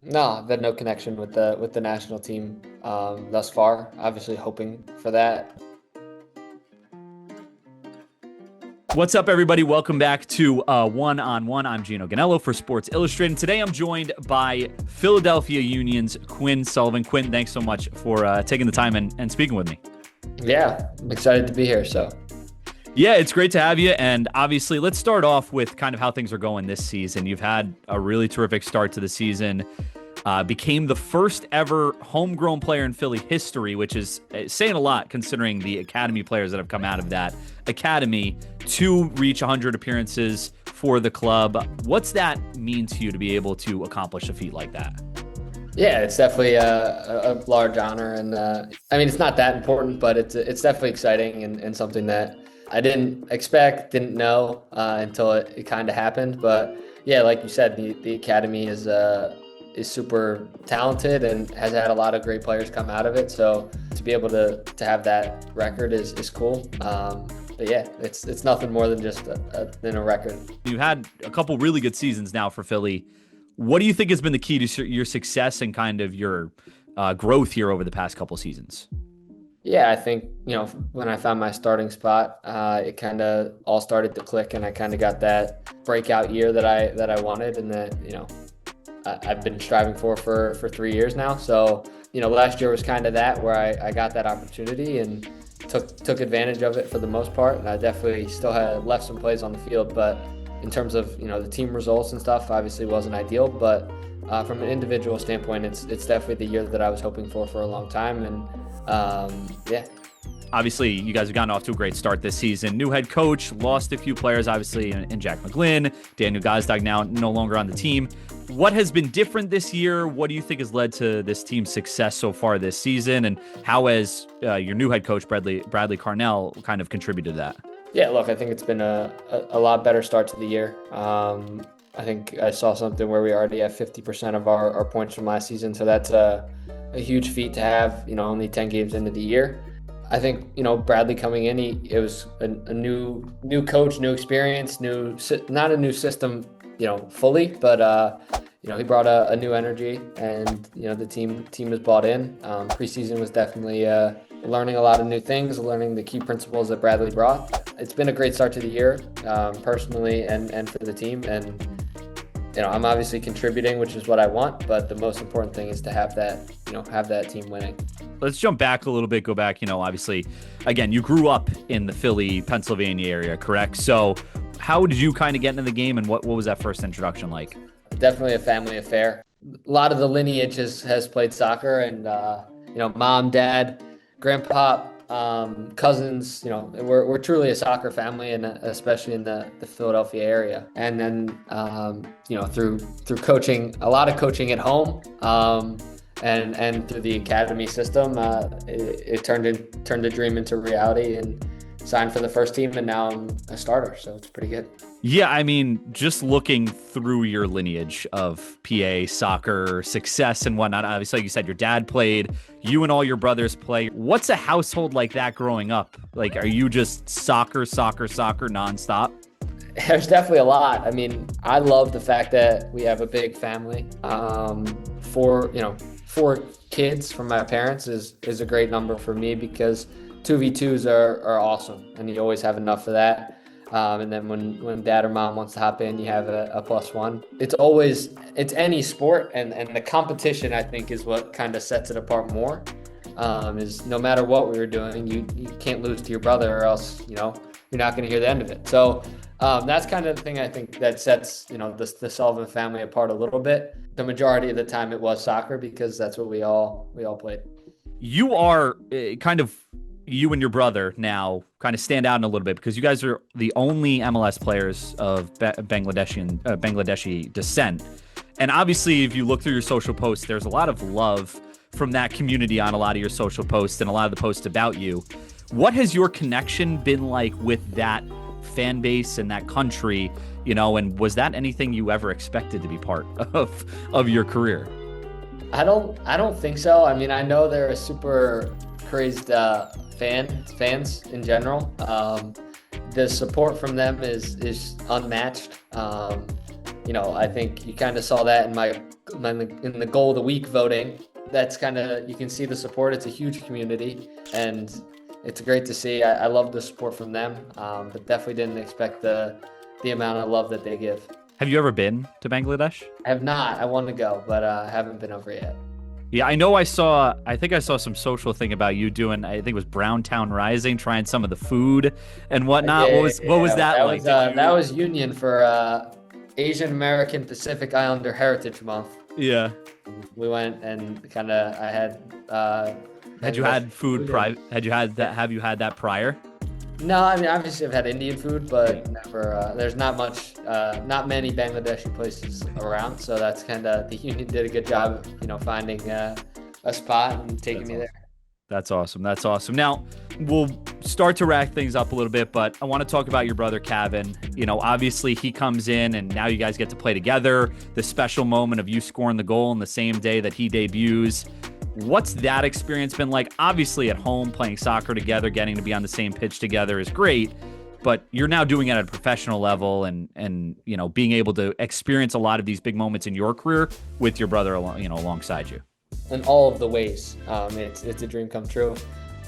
No, I've had no connection with the national team thus far. Obviously, hoping for that. What's up, everybody? Welcome back to One on One. I'm Gino Ganello for Sports Illustrated. Today, I'm joined by Philadephia Union's Quinn Sullivan. Quinn, thanks so much for taking the time and speaking with me. Yeah, I'm excited to be here. Yeah, it's great to have you. And obviously, let's start off with kind of how things are going this season. You've had a really terrific start to the season. Became the first ever homegrown player in Philly history, which is saying a lot considering the academy players that have come out of that academy to reach 100 appearances for the club. What's that mean to you to be able to accomplish a feat like that? Yeah, it's definitely a large honor, and I mean, it's not that important, but it's definitely exciting and something that I didn't expect, didn't know until it kind of happened. But yeah, like you said, the academy is super talented and has had a lot of great players come out of it. So to be able to have that record is cool. But yeah, it's nothing more than just than a record. You've had a couple really good seasons now for Philly. What do you think has been the key to your success and kind of your growth here over the past couple seasons? Yeah, I think, when I found my starting spot, it kind of all started to click, and I kind of got that breakout year that I wanted, and that, I've been striving for 3 years now. So, last year was kind of that where I got that opportunity and took advantage of it for the most part. And I definitely still had left some plays on the field, but in terms of, the team results and stuff, obviously wasn't ideal. But from an individual standpoint, it's definitely the year that I was hoping for a long time. And yeah. Obviously, you guys have gotten off to a great start this season. New head coach, lost a few players, obviously, in Jack McGlynn, Daniel Gazdag now no longer on the team. What has been different this year? What do you think has led to this team's success so far this season? And how has your new head coach, Bradley Carnell, kind of contributed to that? Yeah, look, I think it's been a lot better start to the year. I think I saw something where we already have 50% of our points from last season. So that's a huge feat to have, only 10 games into the year. I think, Bradley coming in, it was a new coach, new experience, not a new system, fully, but, he brought a new energy, and, the team is bought in. Preseason was definitely learning a lot of new things, learning the key principles that Bradley brought. It's been a great start to the year, personally and for the team. And, I'm obviously contributing, which is what I want, but the most important thing is to have that team winning. Let's jump back a little bit, go back, obviously, again, you grew up in the Philly, Pennsylvania area, correct? So how did you kind of get into the game, and what was that first introduction like? Definitely a family affair. A lot of the lineage has played soccer, and, mom, dad, grandpa, cousins, we're truly a soccer family, and especially in the Philadelphia area. And then, through coaching, a lot of coaching at home, and through the academy system, it turned a dream into reality, and signed for the first team, and now I'm a starter, so it's pretty good. Yeah, I mean, just looking through your lineage of PA, soccer, success and whatnot, obviously, like you said, your dad played, you and all your brothers play. What's a household like that growing up? Like, are you just soccer nonstop? There's definitely a lot. I mean, I love the fact that we have a big family. Four kids from my parents is a great number for me, because 2v2s are awesome, and you always have enough of that. And then when dad or mom wants to hop in, you have a +1. It's any sport, and the competition, I think, is what kind of sets it apart more. Is no matter what we were doing, you can't lose to your brother, or else, you're not going to hear the end of it. So that's kind of the thing I think that sets, the Sullivan family apart a little bit. The majority of the time it was soccer, because that's what we all played. You are you and your brother now kind of stand out in a little bit, because you guys are the only MLS players of Bangladeshi descent. And obviously, if you look through your social posts, there's a lot of love from that community on a lot of your social posts and a lot of the posts about you. What has your connection been like with that fan base and that country, and was that anything you ever expected to be part of your career? I don't think so. I mean, I know they're a super crazed fans in general. The support from them is unmatched. I think you kind of saw that in my in the goal of the week voting. That's kind of, you can see the support. It's a huge community, and it's great to see. I love the support from them, but definitely didn't expect the amount of love that they give. Have you ever been to Bangladesh? I have not. I want to go, but I haven't been over yet. Yeah, I know I think I saw some social thing about you doing, I think it was Browntown Rising, trying some of the food and whatnot. Yeah, what was that like? That was Union for Asian American Pacific Islander Heritage Month. Yeah. We went and kind of, I had... Had you had food prior? Have you had that prior? No, I mean, obviously I've had Indian food, but never, there's not many Bangladeshi places around. So that's kind of, the Union did a good job, finding a spot and taking me there. That's awesome. That's awesome. Now, we'll start to rack things up a little bit, but I want to talk about your brother, Cavan. Obviously he comes in and now you guys get to play together. The special moment of you scoring the goal on the same day that he debuts. What's that experience been like? Obviously at home, playing soccer together, getting to be on the same pitch together is great, but you're now doing it at a professional level and being able to experience a lot of these big moments in your career with your brother alongside you. In all of the ways, it's a dream come true.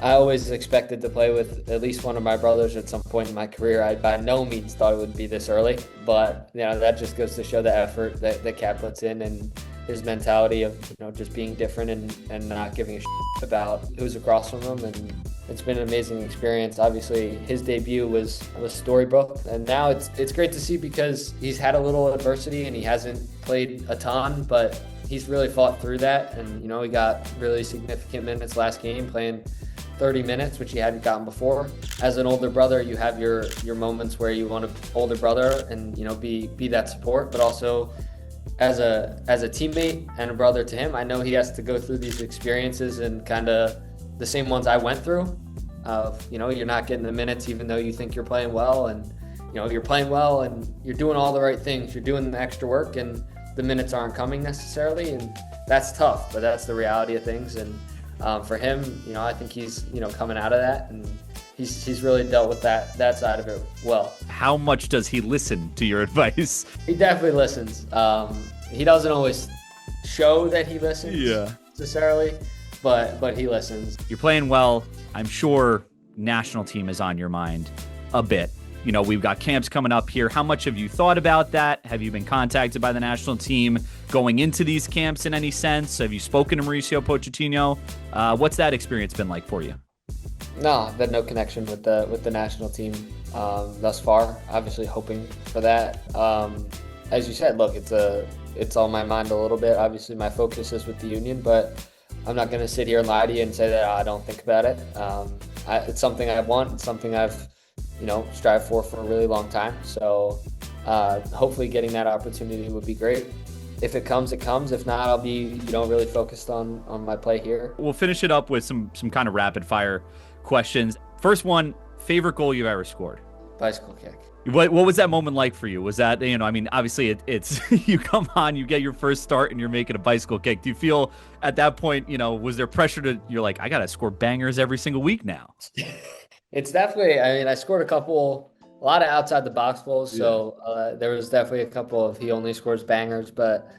I always expected to play with at least one of my brothers at some point in my career. I by no means thought it would be this early, but that just goes to show the effort that Cav puts in and his mentality of just being different and not giving a shit about who's across from him. And it's been an amazing experience. Obviously his debut was storybook, and now it's great to see because he's had a little adversity and he hasn't played a ton, but he's really fought through that. And he got really significant minutes last game, playing 30 minutes, which he hadn't gotten before. As an older brother, you have your moments where you want an older brother and be that support, but also as a teammate and a brother to him, I know he has to go through these experiences and kind of the same ones I went through of, you're not getting the minutes even though you think you're playing well, and you're playing well and you're doing all the right things, you're doing the extra work, and the minutes aren't coming necessarily, and that's tough, but that's the reality of things. And for him, I think he's coming out of that, and he's really dealt with that side of it well. How much does he listen to your advice? He definitely listens. He doesn't always show that he listens necessarily, but he listens. You're playing well. I'm sure national team is on your mind a bit. We've got camps coming up here. How much have you thought about that? Have you been contacted by the national team going into these camps in any sense? Have you spoken to Mauricio Pochettino? What's that experience been like for you? No, I've had no connection with the national team thus far. Obviously hoping for that. As you said, look, it's on my mind a little bit. Obviously my focus is with the Union, but I'm not going to sit here and lie to you and say that I don't think about it. It's something I want. It's something I've strive for a really long time. So hopefully getting that opportunity would be great. If it comes, it comes. If not, I'll be really focused on my play here. We'll finish it up with some kind of rapid fire questions. First one, favorite goal you've ever scored? Bicycle kick. What was that moment like for you? Was that, obviously it's you come on, you get your first start and you're making a bicycle kick. Do you feel at that point, was there pressure you're like, I got to score bangers every single week now? It's definitely, I scored a lot of outside the box goals. So there was definitely a couple of he only scores bangers, but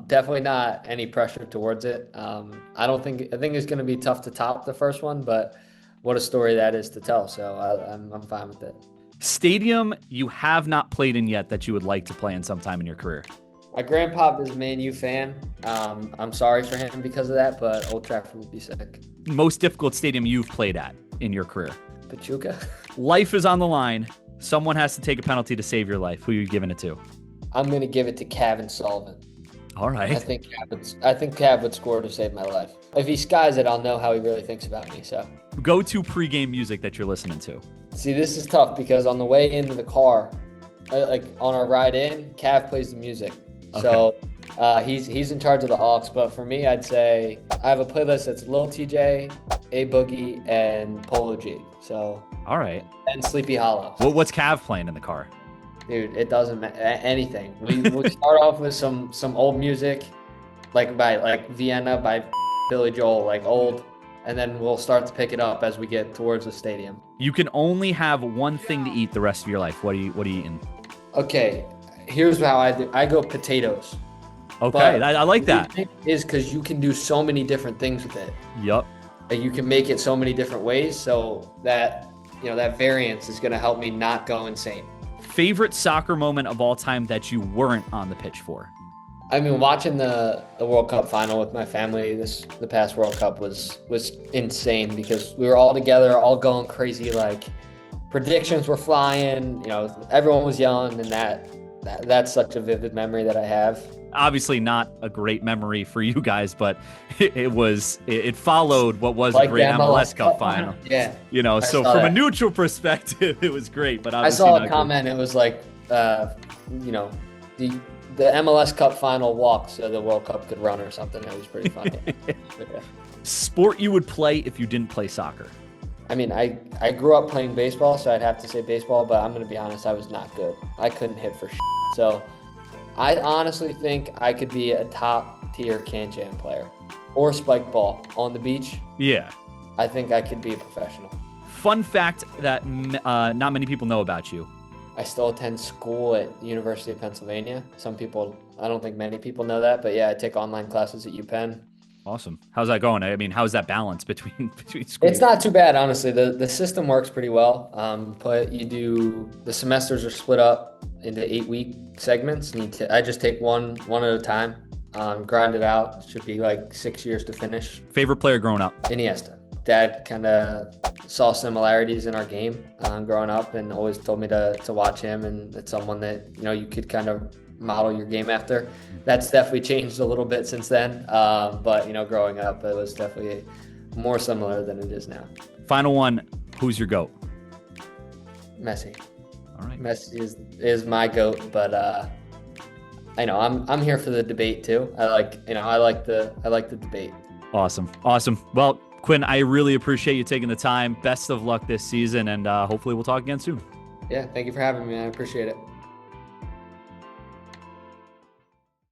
definitely not any pressure towards it. I think it's going to be tough to top the first one, but what a story that is to tell. So I'm fine with it. Stadium you have not played in yet that you would like to play in sometime in your career? My grandpa is a Man U fan. I'm sorry for him because of that, but Old Trafford would be sick. Most difficult stadium you've played at in your career? Pachuca. Life is on the line. Someone has to take a penalty to save your life. Who are you giving it to? I'm going to give it to Cavan Sullivan. All right. I think Cav would score to save my life. If he skies it, I'll know how he really thinks about me. So go to pregame music that you're listening to. See, this is tough because on the way into the car, like on our ride in, Cav plays the music. Okay. So he's in charge of the aux. But for me, I'd say I have a playlist that's Lil TJ, A Boogie, and Polo G. So all right. And Sleepy Hollow. Well, what's Cav playing in the car? Dude, it doesn't matter. Anything. We start off with some old music, like Vienna by Billy Joel, like old, and then we'll start to pick it up as we get towards the stadium. You can only have one thing to eat the rest of your life. What are you eating? Okay, here's how I do. I go potatoes. Okay, But I like that. is because you can do so many different things with it. Yep. Like you can make it so many different ways. So that, that variance is going to help me not go insane. Favorite soccer moment of all time that you weren't on the pitch for? I mean, watching the World Cup final with my family, the past World Cup was insane because we were all together, all going crazy. Like predictions were flying, everyone was yelling, and that's such a vivid memory that I have. Obviously not a great memory for you guys, but it followed what was Like a great the MLS Cup final. Yeah. So from a neutral perspective, it was great, but obviously I saw not a comment. It was like, the MLS Cup final walk so the World Cup could run or something. It was pretty funny. Yeah. Sport you would play if you didn't play soccer? I mean, I grew up playing baseball, so I'd have to say baseball, but I'm going to be honest, I was not good. I couldn't hit for shit. So I honestly think I could be a top-tier can-jam player or spike ball on the beach. Yeah. I think I could be a professional. Fun fact that not many people know about you. I still attend school at University of Pennsylvania. I don't think many people know that, but yeah, I take online classes at UPENN. Awesome. How's that going? I mean, how's that balance between school? It's not too bad, honestly. The system works pretty well. But the semesters are split up into 8-week segments. And I just take one at a time, grind it out. It should be like 6 years to finish. Favorite player growing up? Iniesta. Dad kind of saw similarities in our game growing up and always told me to watch him. And it's someone that, you could kind of model your game after. That's definitely changed a little bit since then. But, growing up, it was definitely more similar than it is now. Final one, who's your GOAT? Messi. All right. Messi is my GOAT, but I know I'm here for the debate too. I like the debate. Awesome. Well, Quinn, I really appreciate you taking the time. Best of luck this season, and hopefully we'll talk again soon. Yeah, thank you for having me. I appreciate it.